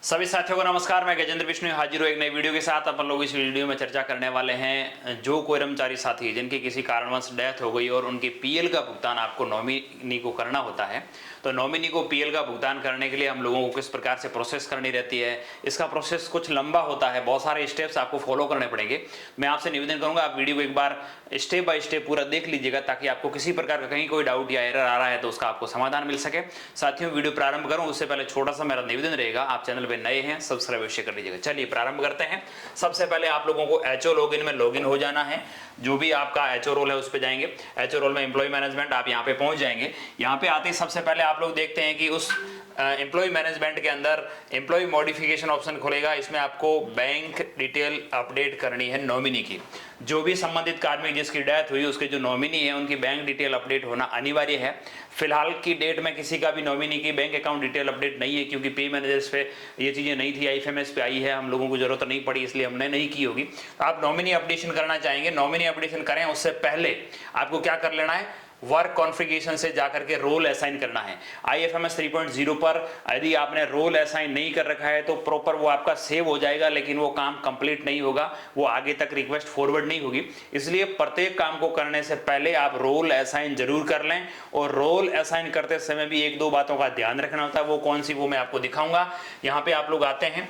सभी साथियों को नमस्कार। मैं गजेंद्र विष्णु हाजिर हूँ एक नई वीडियो के साथ। अपन लोग इस वीडियो में चर्चा करने वाले हैं जो कर्मचारी साथी जिनकी किसी कारणवश डेथ हो गई और उनके पीएल का भुगतान आपको नॉमिनी को करना होता है, तो नॉमिनी को पीएल का भुगतान करने के लिए हम लोगों को किस प्रकार से प्रोसेस करनी रहती है। इसका प्रोसेस कुछ लंबा होता है, बहुत सारे स्टेप्स आपको फॉलो करने पड़ेंगे। मैं आपसे निवेदन करूंगा आप वीडियो को एक बार स्टेप बाय स्टेप पूरा देख लीजिएगा, ताकि आपको किसी प्रकार का कहीं कोई डाउट या एरर आ रहा है तो उसका आपको समाधान मिल सके। साथियों, वीडियो प्रारंभ करूं उससे पहले छोटा सा मेरा निवेदन रहेगा, आप चैनल पे नए हैं सब्सक्राइब अवश्य कर लीजिएगा। चलिए प्रारंभ करते हैं। सबसे पहले आप लोगों को एचओ लॉगिन में लॉगिन हो जाना है। जो भी आपका एचओ रोल है उस पे जाएंगे। एचओ रोल में एम्प्लॉय मैनेजमेंट, आप यहाँ पे पहुंच जाएंगे। यहाँ पे आते ही सबसे पहले आप लोग देखते हैं कि उस एम्प्लॉय मैनेजमेंट के अंदर एम्प्लॉय मॉडिफिकेशन ऑप्शन खुलेगा। इसमें आपको बैंक डिटेल अपडेट करनी है नॉमिनी की। जो भी संबंधित कार्मिक जिसकी डेथ हुई उसके जो नॉमिनी है उनकी बैंक डिटेल अपडेट होना अनिवार्य है। फिलहाल की डेट में किसी का भी नॉमिनी की बैंक अकाउंट डिटेल अपडेट नहीं है, क्योंकि पे मैनेजर्स पे ये चीजें नहीं थी, आईएफएमएस पे आई है, हम लोगों को जरूरत नहीं पड़ी इसलिए हमने नहीं की होगी। तो आप नॉमिनी अपडेशन करना चाहेंगे, नॉमिनी अपडेशन करें उससे पहले आपको क्या कर लेना है, वर्क कॉन्फ़िगरेशन से जाकर के रोल असाइन करना है। आईएफएमएस 3.0 पर यदि आपने रोल असाइन नहीं कर रखा है तो प्रॉपर वो आपका सेव हो जाएगा, लेकिन वो काम कंप्लीट नहीं होगा, वो आगे तक रिक्वेस्ट फॉरवर्ड नहीं होगी। इसलिए प्रत्येक काम को करने से पहले आप रोल असाइन जरूर कर लें। और रोल असाइन करते समय भी एक दो बातों का ध्यान रखना होता है, वो कौन सी वो मैं आपको दिखाऊंगा। यहाँ पे आप लोग आते हैं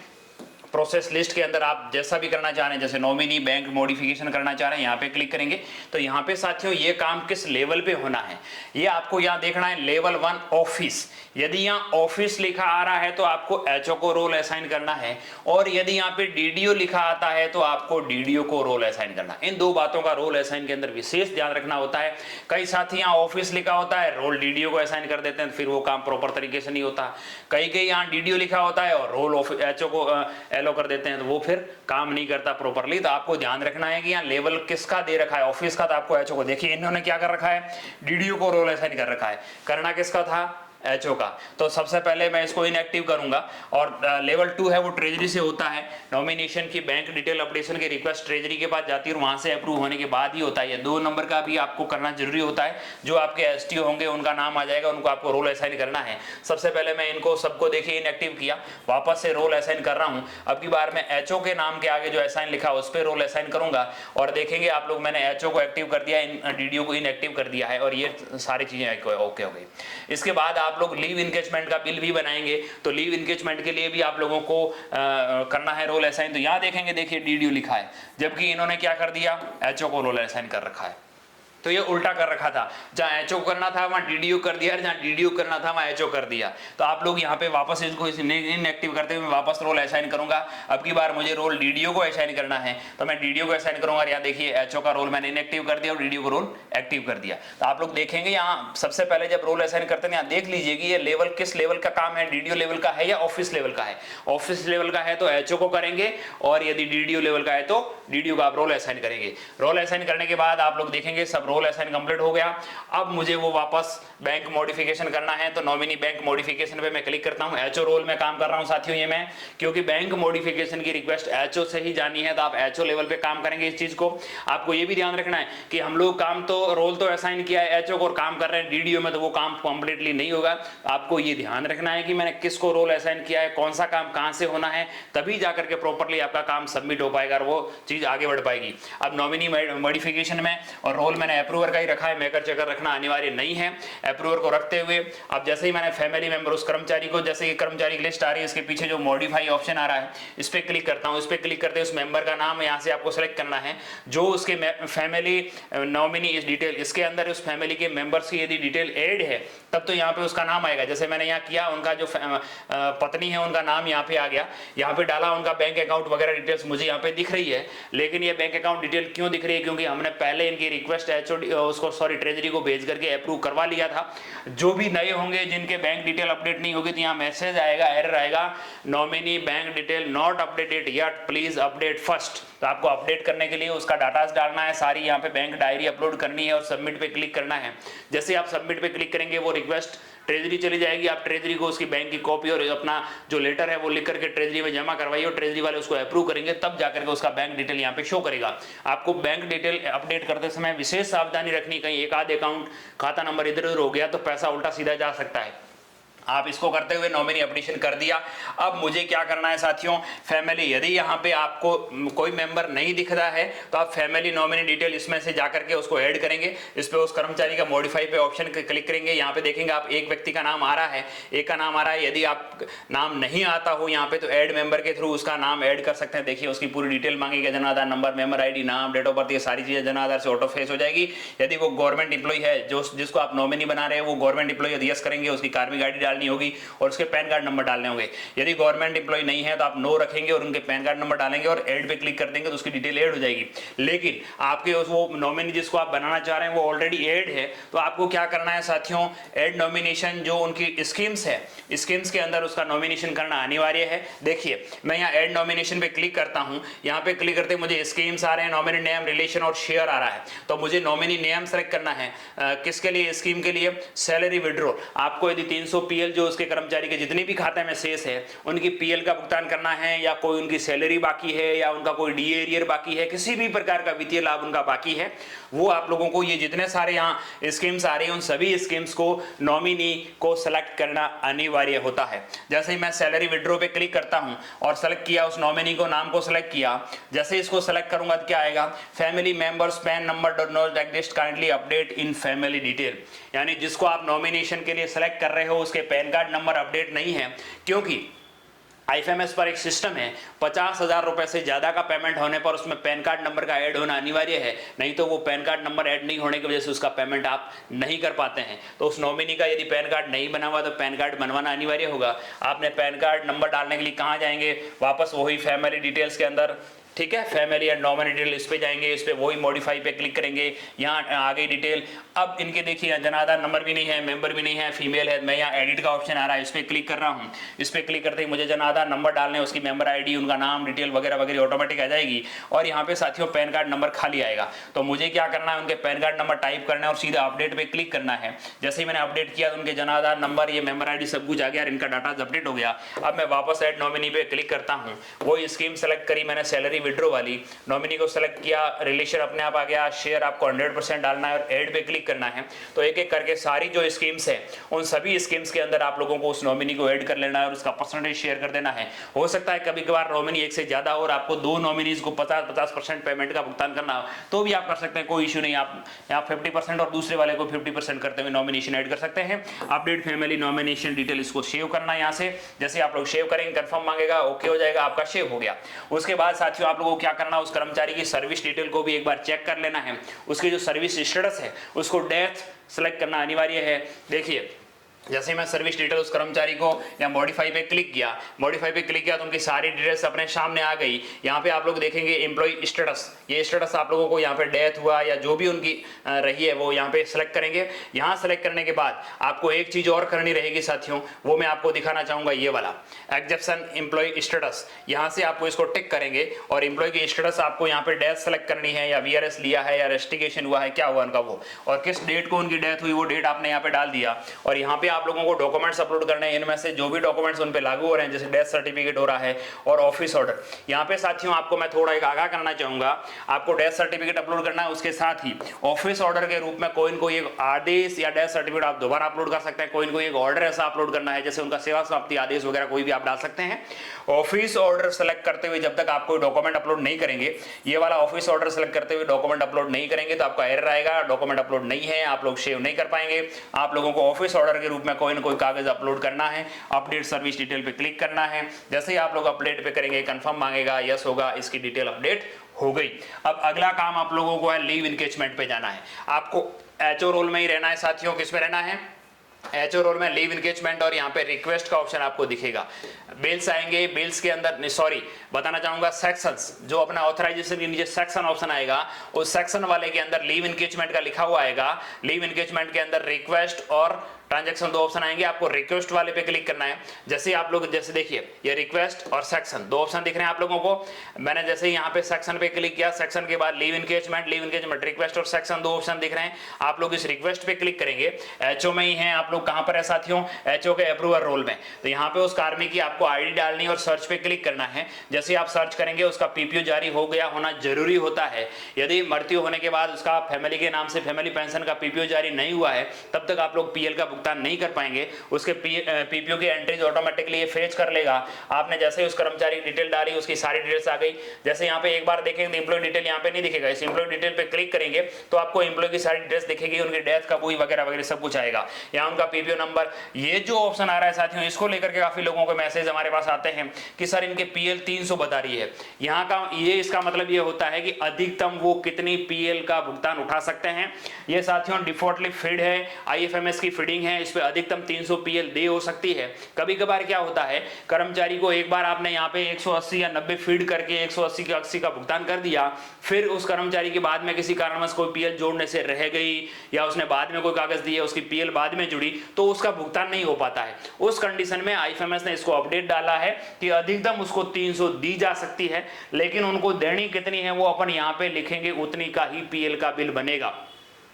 प्रोसेस लिस्ट के अंदर, आप जैसा भी करना चाह रहे हैं, जैसे नॉमिनी बैंक मॉडिफिकेशन करना चाह रहे हैं, यहाँ पे क्लिक करेंगे तो यहाँ पे साथियों ये काम किस लेवल पे होना है ये आपको यहाँ देखना है। लेवल 1 ऑफिस, यदि यहाँ ऑफिस लिखा आ रहा है तो आपको एचओ को रोल असाइन करना है, और यदि यहाँ पे डीडीओ लिखा आता है तो आपको डीडीओ को रोल असाइन करना है। इन दो बातों का रोल असाइन के अंदर विशेष ध्यान रखना होता है। कई साथी यहाँ ऑफिस लिखा होता है रोल डीडीओ को असाइन कर देते हैं, फिर वो काम प्रॉपर तरीके से नहीं होता। कई यहाँ डीडीओ लिखा होता है और रोल एचओ को एलो कर देते हैं, तो वो फिर काम नहीं करता प्रॉपरली। तो आपको ध्यान रखना है कि यहाँ लेवल किसका दे रखा है, ऑफिस का, तो आपको एचओ को। देखिए इन्होंने क्या कर रखा है, डीडीओ को रोल असाइन कर रखा है, करना किसका था, एचओ का। तो सबसे पहले मैं इसको इनएक्टिव करूंगा। और लेवल 2 है वो ट्रेजरी से होता है। नॉमिनेशन की बैंक डिटेल अपडेशन की रिक्वेस्ट ट्रेजरी के पास जाती है और वहां से अप्रूव होने के बाद ही होता है। 2 नंबर का भी आपको करना जरूरी होता है। जो आपके एसटीओ होंगे उनका नाम आ जाएगा, उनको आपको रोल असाइन करना है। सबसे पहले मैं इनको सबको देखिए इनएक्टिव किया, वापस से रोल असाइन कर रहा हूं। अब की बार मैं एचओ के नाम के आगे जो असाइन लिखा उस पर रोल असाइन करूंगा, और देखेंगे आप लोग मैंने एचओ को एक्टिव कर दिया, डीडीओ को इनएक्टिव कर दिया है, और ये सारी चीजें ओके हो गई। इसके बाद आप लोग लीव इंगेजमेंट का बिल भी बनाएंगे, तो लीव इंगेजमेंट के लिए भी आप लोगों को करना है रोल असाइन। तो यहां देखेंगे, देखिए डीडीओ लिखा है, जबकि इन्होंने क्या कर दिया, एचओ को रोल असाइन कर रखा है। तो ये उल्टा कर रखा था, जहां एचओ करना था वहां डीडीओ कर दिया, जहां डीडीओ करना था वहां एचओ कर दिया। तो आप लोग यहाँ पे वापस इसको इनएक्टिव करते हुए वापस रोल असाइन करूंगा। अब की बार मुझे रोल डीडीओ को असाइन करना है, तो मैं डीडीओ को असाइन करूंगा। यहाँ देखिए एचओ का रोल मैंने इनएक्टिव कर दिया और डीडीओ को रोल एक्टिव कर दिया। तो आप लोग देखेंगे यहाँ सबसे पहले जब रोल असाइन करते हैं, यहाँ देख लीजिए कि ये लेवल किस लेवल का काम है, डीडीओ लेवल का है या ऑफिस लेवल का है। ऑफिस लेवल का है तो एचओ को करेंगे, और यदि डीडीओ लेवल का है तो डीडीओ का आप रोल असाइन करेंगे। रोल असाइन करने के बाद आप लोग देखेंगे सब रोल असाइन कंप्लीट हो गया। अब मुझे वो वापस बैंक मॉडिफिकेशन करना है, तो नॉमिनी बैंक मॉडिफिकेशन पे मैं क्लिक करता हूं। एचओ रोल में काम कर रहा हूं साथियों ये मैं, क्योंकि बैंक मॉडिफिकेशन की रिक्वेस्ट एचओ से ही जानी है, तो आप एचओ लेवल पे काम करेंगे। इस चीज को आपको ये भी ध्यान रखना है कि हम लोग काम तो रोल तो असाइन किया है एचओ को और काम कर रहे हैं डीडीओ में, तो वो काम कंप्लीटली नहीं होगा। आपको ये ध्यान रखना है कि मैंने किसको रोल असाइन किया है, कौन सा काम कहां से होना है, तभी जाकर के प्रॉपर्ली आपका काम सबमिट हो पाएगा और वो चीज आगे बढ़ पाएगी। अब नॉमिनी मॉडिफिकेशन में और रोल मैंने अप्रूवर का ही रखा है, मेकर चेकर रखना अनिवार्य नहीं है। अप्रूवर को रखते हुए अब जैसे ही मैंने फैमिली मेंबर उस कर्मचारी को, जैसे कि कर्मचारी की लिस्ट आ रही है, इसके पीछे जो मॉडिफाई ऑप्शन आ रहा है इस पे क्लिक करता हूं। इस पे क्लिक करते उस मेंबर का नाम यहां से आपको सेलेक्ट करना है, जो उसके फैमिली नॉमिनी इस डिटेल, इसके अंदर उस फैमिली के मेंबर्स की यदि डिटेल ऐड है तब तो यहाँ पे उसका नाम आएगा। जैसे मैंने यहाँ किया, उनका जो पत्नी है उनका नाम यहाँ पे आ गया, यहाँ पे डाला, उनका बैंक अकाउंट वगैरह डिटेल्स मुझे यहाँ पे दिख रही है। लेकिन ये बैंक अकाउंट डिटेल क्यों दिख रही है, क्योंकि हमने पहले इनकी रिक्वेस्ट एचओडी उसको ट्रेजरी को भेज करके अप्रूव करवा लिया था। जो भी नए होंगे जिनके बैंक डिटेल अपडेट नहीं होगी, तो यहाँ मैसेज आएगा, एरर आएगा, nominee bank detail not updated yet, please update first. तो आपको अपडेट करने के लिए उसका डाटा डालना है, सारी यहाँ पे बैंक डायरी अपलोड करनी है और सबमिट पे क्लिक करना है। जैसे आप सबमिट पे क्लिक करेंगे वो रिक्वेस्ट ट्रेजरी चली जाएगी। आप ट्रेजरी को उसकी बैंक की कॉपी और अपना जो लेटर है वो लिख करके ट्रेजरी में जमा करवाइए, और ट्रेजरी वाले उसको अप्रूव करेंगे, तब जाकर के उसका बैंक डिटेल यहाँ पे शो करेगा। आपको बैंक डिटेल अपडेट करते समय विशेष सावधानी रखनी, कहीं एक आध अकाउंट खाता नंबर इधर उधर हो गया तो पैसा उल्टा सीधा जा सकता है। आप इसको करते हुए नॉमिनी अपडेशन कर दिया। अब मुझे क्या करना है साथियों, फैमिली, यदि यहाँ पे आपको कोई मेंबर नहीं दिख रहा है तो आप फैमिली नॉमिनी डिटेल इसमें से जाकर के उसको ऐड करेंगे। इस पे उस कर्मचारी का मॉडिफाई पे ऑप्शन क्लिक करेंगे। यहाँ पे देखेंगे आप एक व्यक्ति का नाम आ रहा है, एक का नाम आ रहा है। यदि आप नाम नहीं आता हो यहाँ पे तो ऐड मेंबर के थ्रू उसका नाम ऐड कर सकते हैं। देखिए उसकी पूरी डिटेल मांगेगा, Jan Aadhaar number, member ID, नाम, डेट ऑफ बर्थ, ये सारी चीजें जन आधार से ऑटो फेस हो जाएगी। यदि वो गवर्नमेंट इंप्लॉय है जो जिसको आप नॉमिनी बना रहे हैं वो गवर्नमेंट इंप्लॉय, यदि यस करेंगे उसकी कार्मिक आईडी डालनी होगी और उसके पैन कार्ड नंबर डालने होंगे। यदि गवर्नमेंट इंप्लॉय नहीं है तो आप नो रखेंगे और उनके पैन कार्ड नंबर डालेंगे और ऐड पे क्लिक कर देंगे तो उसकी डिटेल ऐड हो जाएगी। लेकिन आपके वो नॉमिनी जिसको आप बनाना चाह रहे हैं वो ऑलरेडी ऐड है, तो आपको क्या करना है साथियों, ऐड नॉमिनेशन जो उनकी स्कीम्स है, स्कीम्स के अंदर उसका नॉमिनेशन करना अनिवार्य है। देखिए मैं यहाँ ऐड नॉमिनेशन पे क्लिक करता हूँ, यहाँ पे क्लिक करते मुझे स्कीम्स आ रहे हैं, नॉमिनी नेम, रिलेशन और शेयर आ रहा है। तो मुझे नॉमिनी नेम सेलेक्ट करना है, किसके लिए, स्कीम के लिए, सैलरी विड्रॉ। आपको यदि 300 पीएल जो उसके कर्मचारी के जितने भी खाते में शेष है उनकी पीएल का भुगतान करना है, या कोई उनकी सैलरी बाकी है, या उनका कोई डी एरियर बाकी है, किसी भी प्रकार का वित्तीय लाभ उनका बाकी है, वो आप लोगों को ये जितने सारे यहाँ स्कीम्स आ रही हैं उन सभी स्कीम्स को नॉमिनी को सेलेक्ट करना अनिवार्य होता है। जैसे ही मैं सैलरी विड्रॉ पे क्लिक करता हूं और सेलेक्ट किया, उस नॉमिनी को, नाम को सेलेक्ट किया, जैसे इसको सेलेक्ट करूंगा तो क्या आएगा, family members pan number do not exist, kindly update in family detail. यानी जिसको आप नॉमिनेशन के लिए सेलेक्ट कर रहे हो उसके पैन कार्ड नंबर अपडेट नहीं है, क्योंकि आईएफएमएस पर एक सिस्टम है, 50,000 रुपए से ज्यादा का पेमेंट होने पर उसमें पैन कार्ड नंबर का ऐड होना अनिवार्य है, नहीं तो वो पैन कार्ड नंबर ऐड नहीं होने की वजह से उसका पेमेंट आप नहीं कर पाते हैं। तो उस नॉमिनी का यदि पैन कार्ड नहीं बना हुआ तो पैन कार्ड बनवाना अनिवार्य होगा। आपने पैन कार्ड नंबर डालने के लिए कहाँ जाएंगे, वापस वही फैमिली डिटेल्स के अंदर, ठीक है, फैमिली एंड नॉमिनी डिटेल, इस पे जाएंगे, इस पे वही मॉडिफाई पे क्लिक करेंगे, यहाँ आ गई डिटेल। अब इनके देखिए जन आधार नंबर भी नहीं है, मेंबर भी नहीं है, फीमेल है, मैं यहाँ एडिट का ऑप्शन आ रहा है, इस पे क्लिक कर रहा हूँ। इस पे क्लिक करते ही मुझे जन आधार नंबर डालने हैं, उसकी मेंबर आईडी, उनका नाम, डिटेल वगैरह वगैरह ऑटोमेटिक आ जाएगी। और यहाँ पे साथियों पैन कार्ड नंबर खाली आएगा, तो मुझे क्या करना है, उनके पैन कार्ड नंबर टाइप करना है और सीधा अपडेट पे क्लिक करना है। जैसे ही मैंने अपडेट किया तो उनके जन आधार नंबर, ये मेंबर आईडी सब कुछ आ गया और इनका डाटा अपडेट हो गया। अब मैं वापस ऐड नॉमिनी पे क्लिक करता हूँ, वही स्कीम सेलेक्ट करी मैंने, सैलरी विड्रॉ वाली, नॉमिनी को सेलेक्ट किया, रिलेशन अपने आप आ गया, शेयर आपको 100% डालना है और ऐड पे क्लिक करना है। तो एक एक करके सारी जो स्कीम्स है उन सभी स्कीम्स के अंदर आप लोगों को उस नॉमिनी को ऐड कर लेना है और उसका परसेंटेज शेयर कर देना है। हो सकता है कभी कभार नॉमिनी एक से ज्यादा हो और आपको दो नॉमिनीज को 50-50% पेमेंट का भुगतान करना हो तो भी आप कर सकते हैं, कोई इश्यू नहीं। आप यहाँ 50% और दूसरे वाले को 50% करते हुए नॉमिनेशन ऐड कर सकते हैं। अपडेट फैमिली नॉमिनेशन डिटेल, इसको सेव करना है यहाँ से। जैसे आप लोग सेव करेंगे कंफर्म मांगेगा, ओके हो जाएगा, आपका सेव हो गया। उसके बाद साथियों आप लोगों को क्या करना, उस कर्मचारी की सर्विस डिटेल को भी एक बार चेक कर लेना है। उसकी जो सर्विस स्टेटस है उसको डेथ सेलेक्ट करना अनिवार्य है। देखिए जैसे मैं सर्विस डिटेल उस कर्मचारी को या मॉडिफाई पे क्लिक किया, मॉडिफाई पे क्लिक किया तो उनकी सारी डिटेल्स अपने सामने आ गई। यहाँ पे आप लोग देखेंगे एम्प्लॉय स्टेटस, ये स्टेटस आप लोगों को यहाँ पे डेथ हुआ या जो भी उनकी रही है वो यहाँ पे सेलेक्ट करेंगे। यहाँ सेलेक्ट करने के बाद आपको एक चीज और करनी रहेगी साथियों, वो मैं आपको दिखाना चाहूंगा, ये वाला एग्जेप्शन एम्प्लॉय स्टेटस। यहाँ से आपको इसको टिक करेंगे और एम्प्लॉय की स्टेटस आपको यहाँ पे डेथ सेलेक्ट करनी है, या वीआरएस लिया है या रेस्टिगेशन हुआ है, क्या हुआ उनका वो, और किस डेट को उनकी डेथ हुई वो डेट आपने यहाँ पे डाल दिया। और यहाँ पे आप लोगों को डॉक्यूमेंट्स अपलोड करने हैं, इनमें से जो भी डॉक्यूमेंट्स उन पे लागू हो रहे हैं, जैसे डेथ सर्टिफिकेट हो रहा है और ऑफिस ऑर्डर। यहाँ पे साथियों आपको मैं थोड़ा एक आगाह करना चाहूंगा, आपको डेथ सर्टिफिकेट अपलोड करना है, उसके साथ ही ऑफिस ऑर्डर के रूप में कोई न कोई एक आदेश या डेथ सर्टिफिकेट आप दोबारा अपलोड कर सकते हैं। कोई न कोई एक ऑर्डर ऐसा अपलोड करना है, जैसे उनका सेवा समाप्ति आदेश वगैरह कोई भी आप डाल सकते हैं। ऑफिस ऑर्डर सेलेक्ट करते हुए जब तक आप कोई डॉक्यूमेंट अपलोड नहीं करेंगे, ये वाला ऑफिस ऑर्डर सेलेक्ट करते हुए डॉक्यूमेंट अपलोड नहीं करेंगे तो आपका एरर आएगा, डॉक्यूमेंट अपलोड नहीं है, आप लोग सेव नहीं कर पाएंगे। आप लोगों को ऑफिस ऑर्डर के रूप में कोई न कोई कागज अपलोड करना है, अपडेट सर्विस डिटेल पे क्लिक करना है। जैसे ही आप लोग अपडेट पे करेंगे कंफर्म मांगेगा, यस होगा, इसकी डिटेल अपडेट हो गई। अब अगला काम आप लोगों को है लीव इंगेजमेंट पे जाना है। आपको एचओ रोल में ही रहना है साथियों। किस में रहना है, एचओ रोल में लीव इंगेजमेंट, और यहाँ पे रिक्वेस्ट का ऑप्शन आपको दिखेगा। बिल्स आएंगे, बिल्स के अंदर सॉरी बताना चाहूंगा सेक्शंस, जो अपना ऑथराइजेशन के नीचे सेक्शन ऑप्शन आएगा, उस सेक्शन वाले के अंदर लीव इंगेजमेंट का लिखा हुआ आएगा। लीव इंगेजमेंट के अंदर रिक्वेस्ट और ट्रांजैक्शन दो ऑप्शन आएंगे, आपको रिक्वेस्ट वाले पे क्लिक करना है। जैसे आप लोग जैसे देखिए ये रिक्वेस्ट और सेक्शन दो ऑप्शन दिख रहे हैं आप लोगों को। मैंने जैसे यहाँ पे सेक्शन पे क्लिक किया, सेक्शन के बाद लीव इंगेजमेंट रिक्वेस्ट और सेक्शन दो ऑप्शन दिख रहे हैं। आप लोग इस रिक्वेस्ट पे क्लिक करेंगे, एचओ में ही हैं आप लोग। कहां पर है साथियों, एचओ के अप्रूवर रोल में। तो यहाँ पे उस कार्मिक की आपको आईडी डालनी है और सर्च पे क्लिक करना है। जैसे आप सर्च करेंगे उसका पीपीओ जारी हो गया होना जरूरी होता है। यदि मृत्यु होने के बाद उसका फैमिली के नाम से फैमिली पेंशन का पीपीओ जारी नहीं हुआ है तब तक आप लोग पीएल का भुगतान नहीं कर पाएंगे उसके पीपीओ की एंट्रीज ऑटोमेटिकली ये फेच कर लेगा। आपने जैसे ही उस कर्मचारी की डिटेल डाली उसकी सारी डिटेल्स आ गई। जैसे यहाँ पे एक बार देखेंगे एम्प्लॉय डिटेल यहाँ पे नहीं दिखेगा, इस एम्प्लॉय डिटेल पे क्लिक करेंगे तो आपको एम्प्लॉय की सारी डिटेल्स दिखेगी, उनकी डेथ कब हुई वगैरह वगैरह सब कुछ आएगा, यहाँ उनका पीपीओ नंबर। ये जो ऑप्शन आ रहा है साथियों, इसको लेकर के काफी लोगों के मैसेज हमारे पास आते हैं कि सर इनके पीएल 300 बता रही है। यहाँ का ये इसका मतलब ये होता है कि अधिकतम वो कितनी पीएल का भुगतान उठा सकते हैं। ये साथियों डिफॉल्टली फीड है, आईएफएमएस की फीडिंग है, इस पे अधिकतम 300 पीएल दे हो सकती है। कभी कभार क्या होता है, कर्मचारी को एक बार आपने यहाँ पे 180 या 90 फीड करके 180 का 80 का भुगतान कर दिया, फिर उस कर्मचारी के बाद में किसी कारणवश कोई पीएल जोड़ने से रह गई या उसने बाद में कोई कागज दिया उसकी पीएल बाद में जुड़ी तो उसका भुगतान नहीं हो पाता है। उस कंडीशन में आईएफएमएस ने इसको अपडेट डाला है कि अधिकतम उसको 300 दी जा सकती है, लेकिन उनको देनी कितनी है वो अपन यहाँ पे लिखेंगे, उतनी का ही पीएल का बिल बनेगा।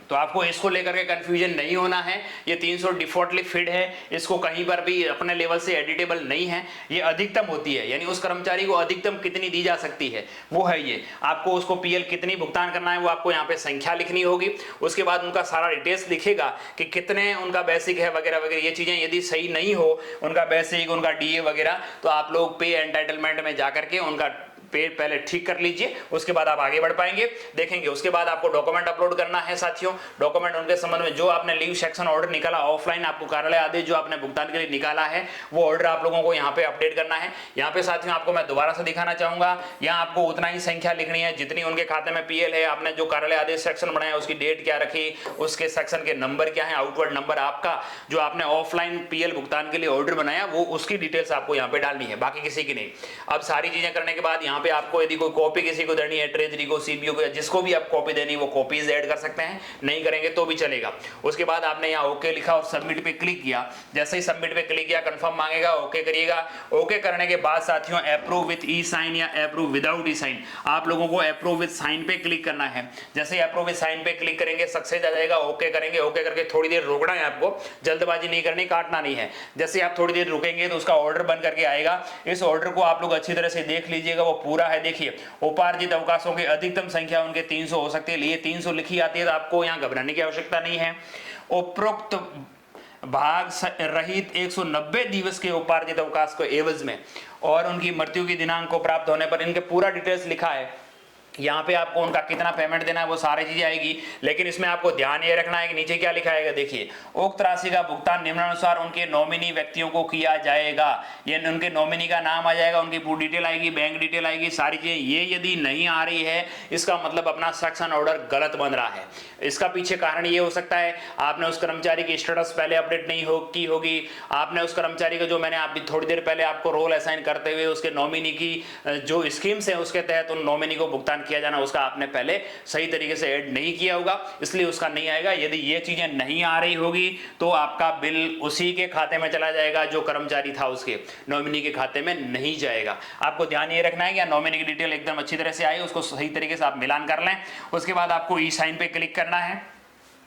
तो आपको इसको लेकर के कंफ्यूजन नहीं होना है। ये 300 डिफॉल्टली फिड है, इसको कहीं पर भी अपने लेवल से एडिटेबल नहीं है, ये अधिकतम होती है, यानी उस कर्मचारी को अधिकतम कितनी दी जा सकती है वो है ये। आपको उसको पीएल कितनी भुगतान करना है वो आपको यहाँ पे संख्या लिखनी होगी, उसके बाद उनका सारा डिटेल्स लिखेगा कि कितने उनका बेसिक है वगैरह वगैरह। ये चीजें यदि सही नहीं हो, उनका बेसिक उनका डीए वगैरह, तो आप लोग पे एंटाइटलमेंट में जाकर के उनका पे पहले ठीक कर लीजिए, उसके बाद आप आगे बढ़ पाएंगे। देखेंगे उसके बाद आपको डॉक्यूमेंट अपलोड करना है साथियों। डॉक्यूमेंट उनके संबंध में जो आपने लीव सेक्शन ऑर्डर निकाला ऑफलाइन, आपको कार्यालय आदेश जो आपने भुगतान के लिए निकाला है वो ऑर्डर आप लोगों को यहाँ पे अपडेट करना है। यहाँ पे साथियों आपको मैं दोबारा से दिखाना चाहूंगा, यहाँ आपको उतना ही संख्या लिखनी है जितनी उनके खाते में पीएल है। आपने जो कार्यालय आदेश सेक्शन बनाया उसकी डेट क्या रखी, उसके सेक्शन के नंबर क्या है, आउटवर्ड नंबर आपका जो आपने ऑफलाइन पीएल भुगतान के लिए ऑर्डर बनाया वो उसकी डिटेल्स आपको यहाँ पे डालनी है, बाकी किसी की नहीं। अब सारी चीजें करने के बाद यहाँ पे आपको यदि कोई कॉपी किसी को देनी है, ट्रेजरी को, सीबीओ को, जिसको भी आप कॉपी देनी वो कॉपीज ऐड कर सकते हैं, नहीं करेंगे तो भी चलेगा। उसके बाद आपने यहाँ ओके लिखा और सबमिट पे क्लिक किया। जैसे ही सबमिट पे क्लिक किया कंफर्म मांगेगा, ओके करिएगा। ओके करने के बाद साथियों अप्रूव विद ई साइन या अप्रूव विदाउट ई साइन, आप लोगों को अप्रूव विद साइन पे क्लिक करना है। जैसे ही अप्रूव विद साइन पे क्लिक करेंगे सक्सेस आ जाएगा। ओके करेंगे, ओके करके थोड़ी देर रुकना है आपको, जल्दबाजी नहीं करनी, काटना नहीं है। जैसे आप थोड़ी देर रुकेंगे तो उसका ऑर्डर बन करके आएगा। इस ऑर्डर को आप लोग अच्छी तरह से देख लीजिएगा, वो पूरा है। देखिए उपार्जित अवकाशों की अधिकतम संख्या उनके 300 हो सकती है, लिए 300 लिखी आती है तो आपको यहाँ घबराने की आवश्यकता नहीं है। उपरोक्त भाग रहित 190 दिवस के उपार्जित अवकाश को एवज में और उनकी मृत्यु की दिनांक को प्राप्त होने पर इनके पूरा डिटेल्स लिखा है। यहाँ पे आपको उनका कितना पेमेंट देना है वो सारी चीजें आएगी, लेकिन इसमें आपको ध्यान ये रखना है कि नीचे क्या लिखा है, देखिए उक्त राशि का भुगतान निम्नानुसार उनके नॉमिनी व्यक्तियों को किया जाएगा। ये उनके नॉमिनी का नाम आ जाएगा, उनकी पूरी डिटेल आएगी, बैंक डिटेल आएगी, सारी चीजें। ये यदि नहीं आ रही है इसका मतलब अपना सेक्शन ऑर्डर गलत बन रहा है। इसका पीछे कारण ये हो सकता है आपने उस कर्मचारी की स्टेटस पहले अपडेट नहीं की होगी, आपने उस कर्मचारी का जो मैंने अभी थोड़ी देर पहले आपको रोल असाइन करते हुए उसके नॉमिनी की जो स्कीम्स है उसके तहत उन नॉमिनी को भुगतान किया जाना उसका आपने पहले सही तरीके से ऐड नहीं किया होगा, इसलिए उसका नहीं आएगा। यदि ये चीजें नहीं आ रही होगी तो आपका बिल उसी के खाते में चला जाएगा जो कर्मचारी था, उसके नॉमिनी के खाते में नहीं जाएगा। आपको ध्यान ये रखना है कि नॉमिनी की डिटेल एकदम अच्छी तरह से आई, उसको सही तरीके से आप मिलान कर लें। उसके बाद आपको ई साइन पे क्लिक करना है।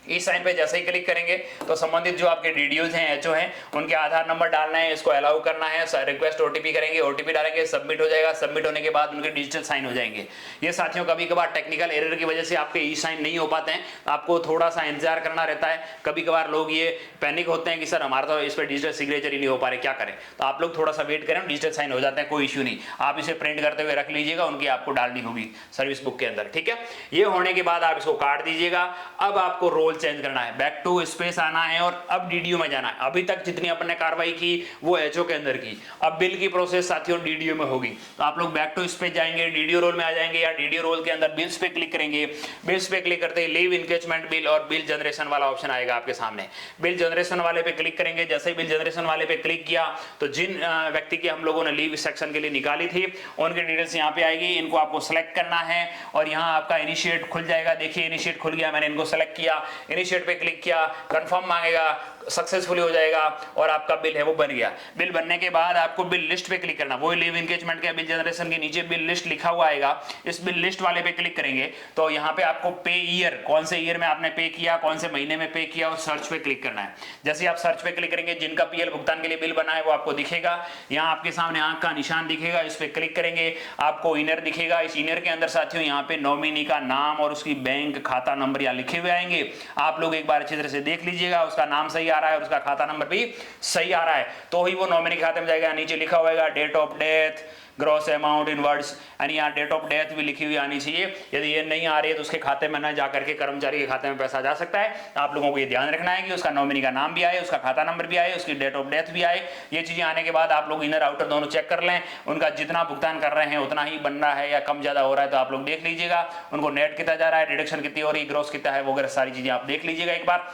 इस साइन पे जैसे ही क्लिक करेंगे तो संबंधित जो आपके डीडीओज हैं, एचओ हैं, उनके आधार नंबर डालना है, इसको अलाउ करना है, रिक्वेस्ट ओटीपी करेंगे, ओटीपी डालेंगे, सबमिट हो जाएगा। सबमिट होने के बाद उनके डिजिटल साइन हो जाएंगे। ये साथियों कभी कभार टेक्निकल एरर की वजह से आपके ई साइन नहीं हो पाते हैं, आपको थोड़ा सा इंतजार करना रहता है। कभी कभार लोग ये पैनिक होते हैं कि सर हमारा तो इस पर डिजिटल सिग्नेचर ही नहीं हो पा रहे, क्या करें। तो आप लोग थोड़ा सा वेट करें, डिजिटल साइन हो जाते हैं, कोई इश्यू नहीं। आप इसे प्रिंट करते हुए रख लीजिएगा, उनकी आपको डालनी होगी सर्विस बुक के अंदर, ठीक है। ये होने के बाद आप इसको काट दीजिएगा। अब आपको रोल चेंज करना है, बैक टू स्पेस आना है और अब डीडीओ में जाना है। अभी तक जितनी अपने कार्रवाई की वो एचओ के अंदर की, अब बिल की प्रोसेस साथियों डीडीओ में होगी। तो आप लोग बैक टू स्पेस जाएंगे, डीडीओ रोल में आ जाएंगे या डीडीओ रोल के अंदर बिल्स पे क्लिक करेंगे। बिल्स पे क्लिक करते ही लीव इंकेजमेंट बिल और बिल जनरेशन वाला ऑप्शन आएगा आपके सामने। बिल जनरेशन वाले पे क्लिक करेंगे। जैसे ही बिल जनरेशन वाले पे क्लिक किया तो जिन व्यक्ति की हम लोगों ने लीव सेक्शन के लिए निकाली थी उनकी डिटेल्स यहाँ पे आएगी। इनको आपको सेलेक्ट करना है और यहाँ आपका इनिशिएट खुल जाएगा। देखिए इनिशिएट खुल गया, मैंने इनको सेलेक्ट किया, इनिशिएट पे क्लिक किया, कंफर्म मांगेगा, सक्सेसफुली हो जाएगा और आपका बिल है वो बन गया। बिल बनने के बाद आपको बिल लिस्ट पे क्लिक करना, वो लीव इंगेजमेंट के बिल जनरेशन के नीचे बिल लिस्ट लिखा हुआ आएगा। इस बिल लिस्ट वाले पे क्लिक करेंगे तो यहाँ पे आपको पे ईयर, कौन से ईयर में आपने पे किया, कौन से महीने में पे किया, और सर्च पे क्लिक करना है। जैसे आप सर्च पे क्लिक करेंगे जिनका पीएल भुगतान के लिए बिल बना है वो आपको दिखेगा। यहाँ आपके सामने आंख का निशान दिखेगा, इस पे क्लिक करेंगे आपको इनर दिखेगा। इस इनर के अंदर साथियों यहाँ पे नॉमिनी का नाम और उसकी बैंक खाता नंबर यहाँ लिखे हुए आएंगे। आप लोग एक बार अच्छी तरह से देख लीजिएगा, उसका नाम सही आ आ रहा है और उसका खाता नंबर भी सही आ रहा है तो ही वो नॉमिनी के खाते में जाएगा। नीचे लिखा होगा date of death, gross amount in words, यानी यहाँ डेट ऑफ डेथ भी लिखी हुई आनी चाहिए। यदि ये नहीं आ रही है तो उसके खाते में न जा करके कर्मचारी के खाते में पैसा जा सकता है। आप लोगों को ये ध्यान रखना है कि उसका नॉमिनी का नाम भी आए, उसका खाता नंबर भी आए, उसकी डेट ऑफ डेथ भी आए। ये चीजें आने के बाद आप लोग इनर आउटर दोनों चेक कर लें, उनका जितना भुगतान कर रहे हैं उतना ही बन रहा है या कम ज्यादा हो रहा है तो आप लोग देख लीजिएगा। उनको नेट कितना जा रहा है, डिडक्शन कितनी हो रही है, ग्रॉस कितना है, वगैरह सारी चीजें आप देख लीजिएगा एक बार।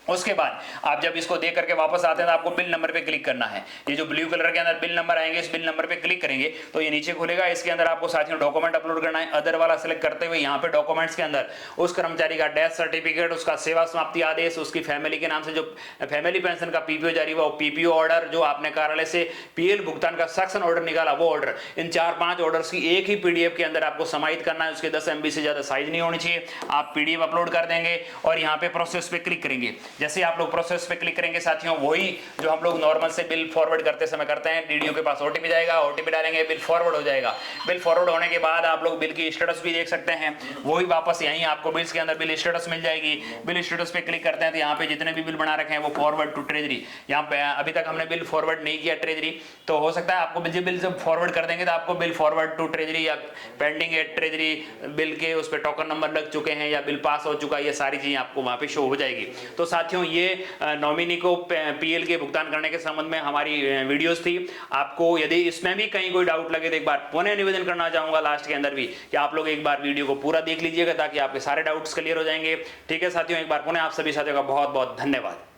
उसके बाद आप जब इसको देख करके वापस आते हैं तो आपको बिल नंबर पे क्लिक करना है। ये जो ब्लू कलर के अंदर बिल नंबर आएंगे, इस बिल नंबर पे क्लिक करेंगे तो ये नीचे खुलेगा। इसके अंदर आपको साथियों डॉक्यूमेंट अपलोड करना है। अदर वाला सिलेक्ट करते हुए यहाँ पे डॉक्यूमेंट्स के अंदर उस कर्मचारी का डेथ सर्टिफिकेट, उसका सेवा समाप्ति आदेश, उसकी फैमिली के नाम से जो फैमिली पेंशन का पीपीओ जारी हुआ, पीपीओ ऑर्डर, जो आपने कार्यालय से पीएल भुगतान का सेक्शन ऑर्डर निकाला वो ऑर्डर, इन 4-5 ऑर्डर्स की एक ही पीडीएफ के अंदर आपको समाहित करना है। उसके 10 MB से ज्यादा साइज नहीं होनी चाहिए। आप पीडीएफ अपलोड कर देंगे और यहाँ पे प्रोसेस पे क्लिक करेंगे। जैसे आप लोग प्रोसेस पे क्लिक करेंगे साथियों, वही जो हम लोग नॉर्मल से बिल फॉरवर्ड करते समय करते हैं, डीडीओ के पास ओटीपी जाएगा, ओटीपी डालेंगे, बिल फॉरवर्ड हो जाएगा। बिल फॉरवर्ड होने के बाद आप लोग बिल की स्टेटस भी देख सकते हैं। वही वापस यहीं आपको बिल्स के अंदर बिल स्टेटस मिल जाएगी। बिल स्टेटस पे क्लिक करते हैं तो यहाँ पे जितने भी बिल बना रखे हैं वो फॉरवर्ड टू ट्रेजरी। यहाँ पे अभी तक हमने बिल फॉरवर्ड नहीं किया ट्रेजरी, तो हो सकता है आपको बिल जब फॉरवर्ड कर देंगे तो आपको बिल फॉरवर्ड टू ट्रेजरी या पेंडिंग एट ट्रेजरी, बिल के उस पर टोकन नंबर लग चुके हैं या बिल पास हो चुका है, ये सारी चीजें आपको वहां पे शो हो जाएगी। तो साथियों ये नॉमिनी को पीएल के भुगतान करने के संबंध में हमारी वीडियोस थी। आपको यदि इसमें भी कहीं कोई डाउट लगे तो एक बार पुनः निवेदन करना चाहूंगा लास्ट के अंदर भी कि आप लोग एक बार वीडियो को पूरा देख लीजिएगा ताकि आपके सारे डाउट्स क्लियर हो जाएंगे। ठीक है साथियों, एक बार पुनः आप सभी साथियों का बहुत बहुत धन्यवाद।